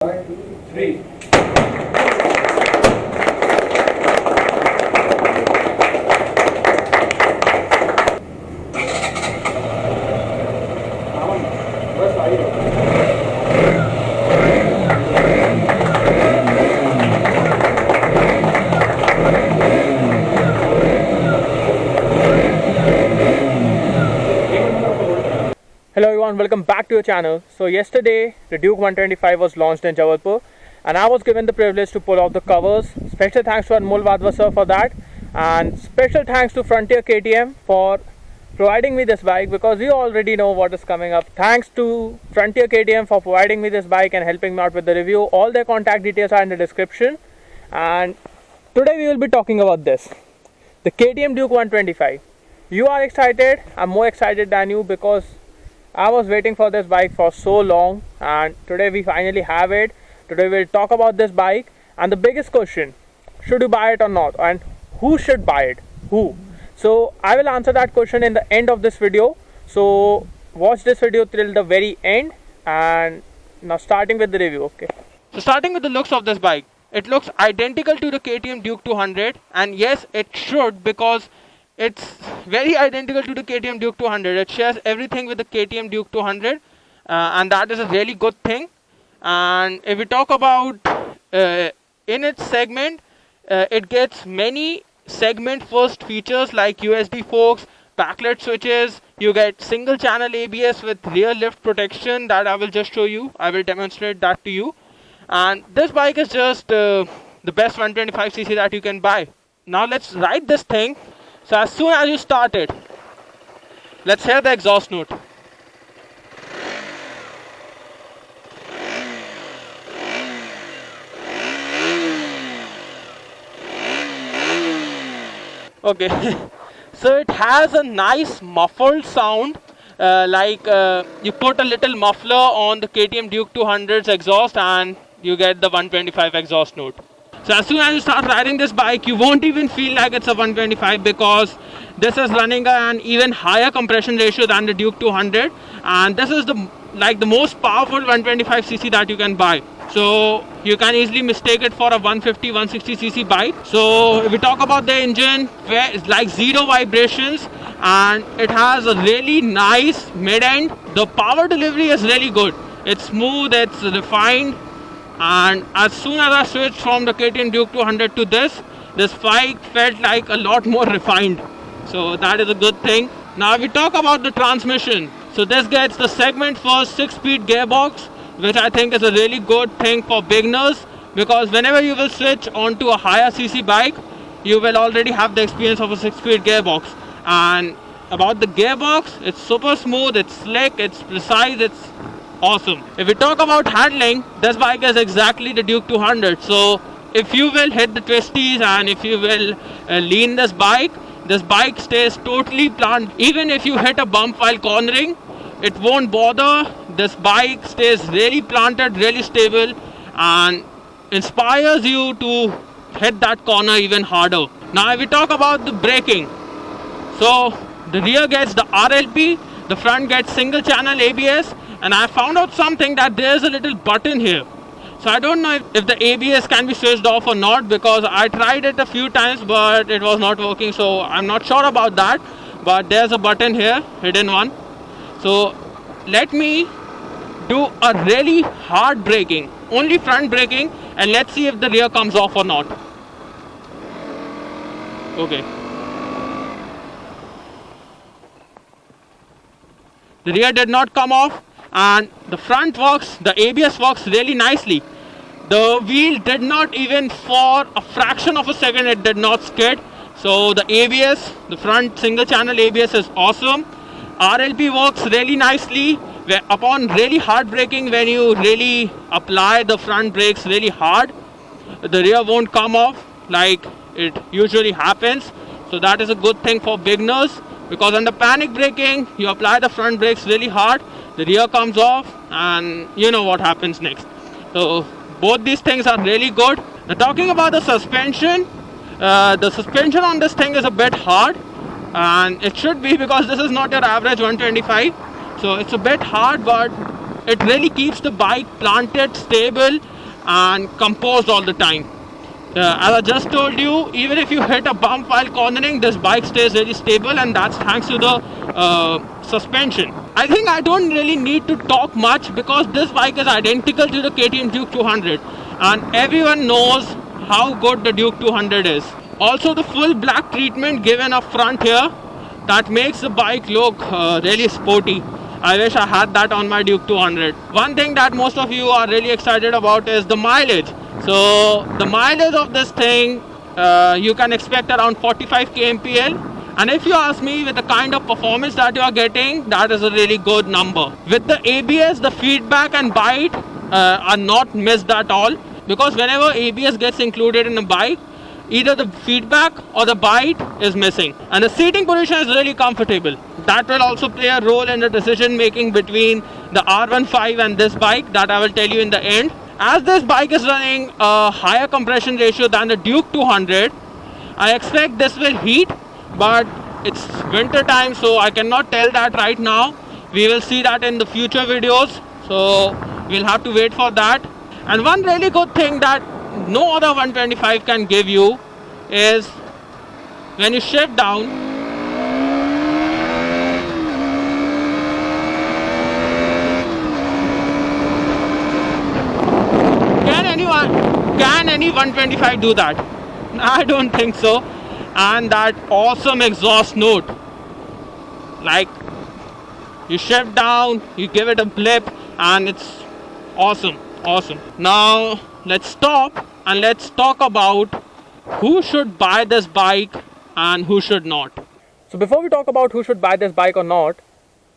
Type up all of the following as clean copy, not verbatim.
1, 2, 3. Hello everyone, welcome back to your channel. So yesterday the Duke 125 was launched in Jabalpur and I was given the privilege to pull out the covers. Special thanks to Anmol Vadwasar for that, and special thanks to Frontier KTM for providing me this bike, because you already know what is coming up. Thanks to Frontier KTM for providing me this bike and helping me out with the review. All their contact details are in the description, and today we will be talking about this, the KTM Duke 125. You are excited, I'm more excited than you because I was waiting for this bike for so long, and today we finally have it. Today we'll talk about this bike and the biggest question, should you buy it or not, and who should buy it, who? So I will answer that question in the end of this video, so watch this video till the very end. And now starting with the review. Okay, so starting with the looks of this bike, it looks identical to the KTM Duke 200, and yes, it should, because it's very identical to the KTM Duke 200. It shares everything with the KTM Duke 200, and that is a really good thing. And if we talk about in its segment, it gets many segment first features like USD forks, backlit switches. You get single channel ABS with rear lift protection that I will just show you. I will demonstrate that to you. And this bike is just the best 125cc that you can buy. Now let's ride this thing. So as soon as you start it, let's hear the exhaust note. Okay, so it has a nice muffled sound, like you put a little muffler on the KTM Duke 200's exhaust and you get the 125 exhaust note. So as soon as you start riding this bike, you won't even feel like it's a 125, because this is running an even higher compression ratio than the Duke 200, and this is the most powerful 125cc that you can buy. So you can easily mistake it for a 150, 160cc bike. So if we talk about the engine, it's like zero vibrations, and it has a really nice mid-end. The power delivery is really good. It's smooth, it's refined. And as soon as I switched from the KTM Duke 200 to this bike felt like a lot more refined. So that is a good thing. Now if we talk about the transmission, so this gets the segment first 6-speed gearbox, which I think is a really good thing for beginners, because whenever you will switch onto a higher cc bike, you will already have the experience of a 6-speed gearbox. And about the gearbox, it's super smooth, it's slick, it's precise, it's awesome. If we talk about handling, this bike is exactly the Duke 200. So if you will hit the twisties and if you will lean this bike stays totally planted. Even if you hit a bump while cornering, it won't bother. This bike stays really planted, really stable, and inspires you to hit that corner even harder. Now if we talk about the braking, so the rear gets the RLP, the front gets single channel ABS. And I found out something, that there's a little button here. So I don't know if the ABS can be switched off or not, because I tried it a few times but it was not working, so I'm not sure about that. But there's a button here, hidden one. So let me do a really hard braking, only front braking, and let's see if the rear comes off or not. Okay. The rear did not come off. And the front works, the ABS works really nicely. The wheel did not even, for a fraction of a second, it did not skid. So the ABS, the front single channel ABS is awesome. RLP works really nicely. Where upon really hard braking, when you really apply the front brakes really hard, the rear won't come off like it usually happens. So that is a good thing for beginners, because under panic braking, you apply the front brakes really hard, the rear comes off, and you know what happens next. So both these things are really good. Now talking about the suspension on this thing is a bit hard, and it should be, because this is not your average 125. So it's a bit hard, but it really keeps the bike planted, stable and composed all the time. As I just told you, even if you hit a bump while cornering, this bike stays really stable, and that's thanks to the suspension. I think I don't really need to talk much because this bike is identical to the KTM Duke 200 and everyone knows how good the Duke 200 is. Also, the full black treatment given up front here, that makes the bike look really sporty. I wish I had that on my Duke 200. One thing that most of you are really excited about is the mileage. So the mileage of this thing, you can expect around 45 kmpl. And if you ask me, with the kind of performance that you are getting, that is a really good number. With the ABS, the feedback and bite are not missed at all. Because whenever ABS gets included in a bike, either the feedback or the bite is missing. And the seating position is really comfortable. That will also play a role in the decision making between the R15 and this bike, that I will tell you in the end. As this bike is running a higher compression ratio than the Duke 200, I expect this will heat, but it's winter time, so I cannot tell that right now. We will see that in the future videos, so we'll have to wait for that. And one really good thing that no other 125 can give you is when you shift down, can any 125 do that? I don't think so. And that awesome exhaust note, like you shift down, you give it a blip, and it's awesome. Now let's stop and let's talk about who should buy this bike and who should not. So before we talk about who should buy this bike or not,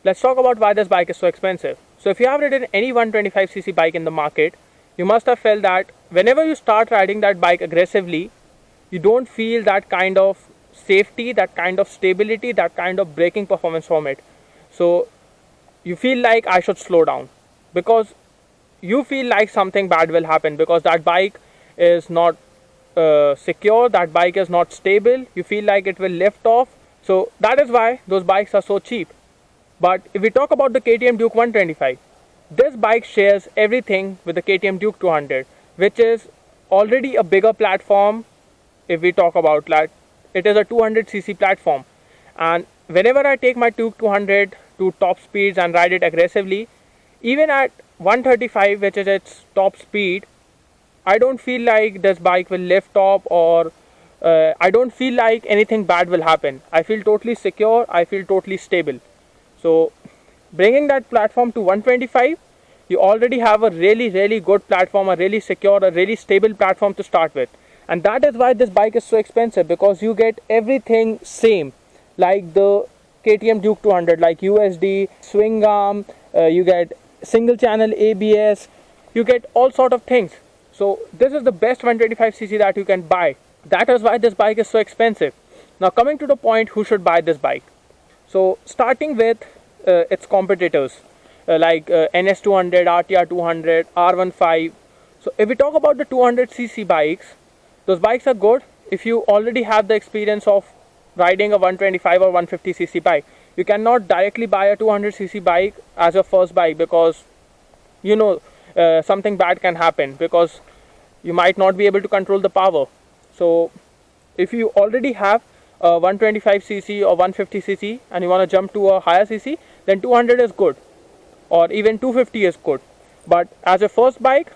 let's talk about why this bike is so expensive. So if you have ridden any 125cc bike in the market, you must have felt that whenever you start riding that bike aggressively, you don't feel that kind of safety, that kind of stability, that kind of braking performance from it. So you feel like I should slow down, because you feel like something bad will happen, because that bike is not secure, that bike is not stable, you feel like it will lift off. So that is why those bikes are so cheap. But if we talk about the KTM Duke 125, this bike shares everything with the KTM Duke 200, which is already a bigger platform. If we talk about that, it is a 200cc platform, and whenever I take my Duke 200 to top speeds and ride it aggressively, even at 135, which is its top speed, I don't feel like this bike will lift off, or I don't feel like anything bad will happen. I feel totally secure, I feel totally stable. So bringing that platform to 125, you already have a really good platform, a really secure, a really stable platform to start with. And that is why this bike is so expensive, because you get everything same like the KTM Duke 200, like USD, swing arm, you get single channel ABS, you get all sort of things. So this is the best 125cc that you can buy. That is why this bike is so expensive. Now coming to the point, who should buy this bike? So starting with its competitors, like NS200, RTR 200, R15. So if we talk about the 200cc bikes, those bikes are good if you already have the experience of riding a 125 or 150cc bike. You cannot directly buy a 200cc bike as your first bike, because you know something bad can happen, because you might not be able to control the power. So if you already have a 125cc or 150cc and you want to jump to a higher cc, then 200 is good, or even 250 is good. But as a first bike,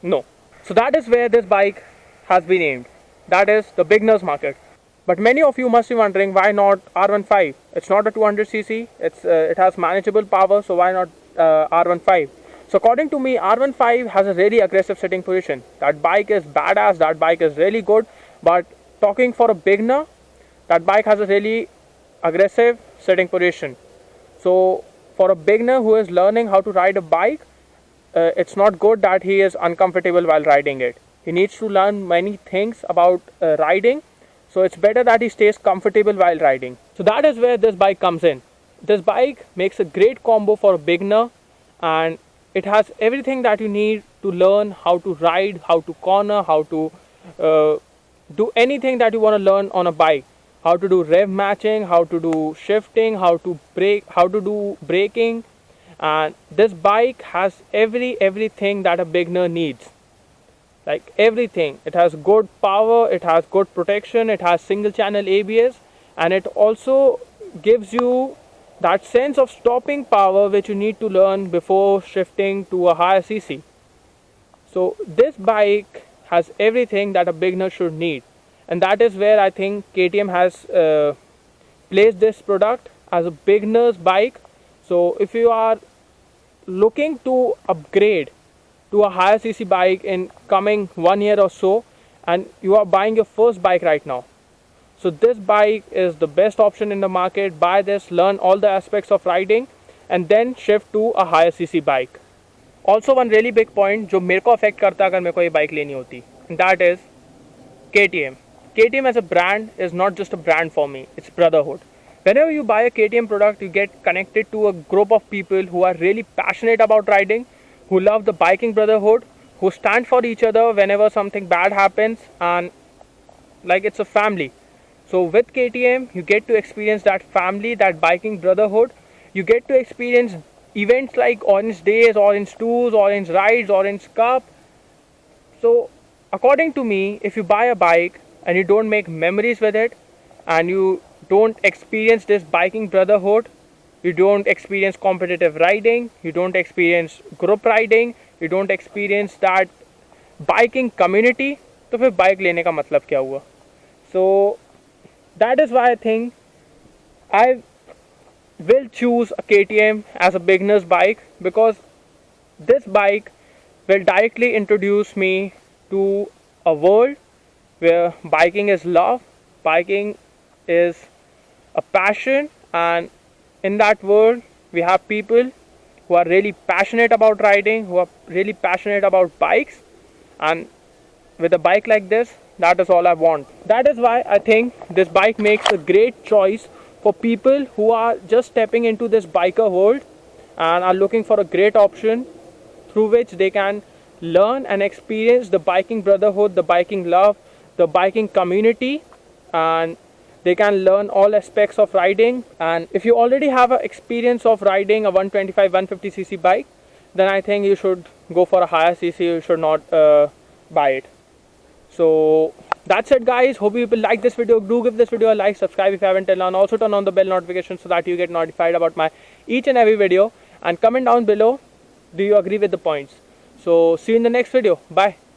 no. So that is where this bike has been aimed. That is the beginners market. But many of you must be wondering, why not R15? It's not a 200cc, it has manageable power, so why not R15? So according to me, R15 has a really aggressive sitting position. That bike is badass, that bike is really good. But talking for a beginner, that bike has a really aggressive sitting position. So for a beginner who is learning how to ride a bike, it's not good that he is uncomfortable while riding it. He needs to learn many things about riding. So it's better that he stays comfortable while riding. So that is where this bike comes in. This bike makes a great combo for a beginner, and it has everything that you need to learn how to ride, how to corner, how to do anything that you want to learn on a bike. How to do rev matching, how to do shifting, how to brake, how to do braking, And this bike has everything that a beginner needs, like everything. It has good power, it has good protection, it has single channel ABS, and it also gives you that sense of stopping power which you need to learn before shifting to a higher cc. So this bike has everything that a beginner should need, and that is where I think KTM has placed this product as a beginner's bike. So if you are looking to upgrade to a higher cc bike in coming 1 year or so, and you are buying your first bike right now, so this bike is the best option in the market. Buy this, learn all the aspects of riding, and then shift to a higher cc bike. Also, one really big point जो मेरे को affect करता अगर मेरे को ये bike लेनी होती, that is KTM. KTM as a brand is not just a brand for me, it's brotherhood. Whenever you buy a KTM product, you get connected to a group of people who are really passionate about riding, who love the biking brotherhood, who stand for each other whenever something bad happens, and like it's a family. So with KTM, you get to experience that family, that biking brotherhood. You get to experience events like Orange Days, Orange Tours, Orange Rides, Orange Cup. So according to me, if you buy a bike and you don't make memories with it, and you don't experience this biking brotherhood, you don't experience competitive riding, you don't experience group riding, you don't experience that biking community, तो फिर bike लेने का मतलब क्या हुआ? So that is why I think I will choose a KTM as a beginner's bike, because this bike will directly introduce me to a world where biking is love, biking is a passion, and in that world we have people who are really passionate about riding, who are really passionate about bikes, and with a bike like this, that is all I want. That is why I think this bike makes a great choice for people who are just stepping into this biker world and are looking for a great option through which they can learn and experience the biking brotherhood, the biking love, the biking community, and they can learn all aspects of riding. And if you already have an experience of riding a 125 150cc bike, then I think you should go for a higher cc. You should not buy it. So that's it, guys. Hope you will like this video. Do give this video a like, subscribe if you haven't till now, and also turn on the bell notification so that you get notified about my each and every video, and comment down below, do you agree with the points? So see you in the next video. Bye.